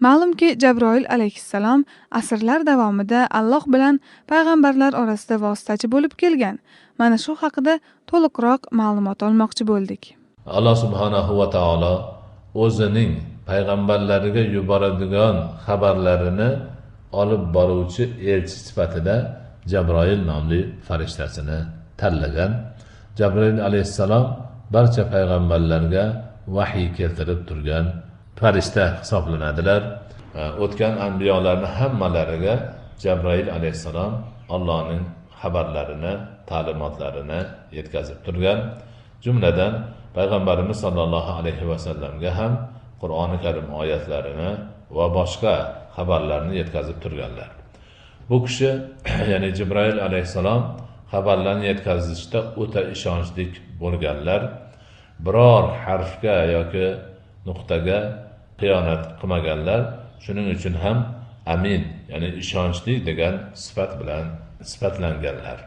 Ma'lumki, Jabroil alayhissalom asrlar davomida Alloh bilan payg'ambarlar orasida vositachi bo'lib kelgan. Mana shu haqida to'liqroq ma'lumot olmoqchi bo'ldik. Alloh subhanahu va taolo o'zining payg'ambarlariga yuboradigan xabarlarini olib boruvchi elchi sifatida Jabroil nomli farishtasini tanlagan. Jabroil alayhissalom barcha payg'ambarlarga vahiy keltirib turgan farishta hisoblanadilar. O'tgan anbiyolarning hammalariga Jabroil alayhissalom Allohning xabarlarini, ta'limotlarini yetkazib turgan. Jumladan payg'ambarimiz sollallohu alayhi vasallamga ham Qur'oni Karim oyatlarini va boshqa xabarlarni yetkazib turganlar. Bu kishi, ya'ni Jibroil alayhissalom xabarlarni yetkazishda o'ta ishonchli bo'lganlar. Biror harfga yoki nuqtaga xiyonat qilmaganlar. Shuning uchun ham amin, ya'ni ishonchli degan sifat bilan sifatlanganlar.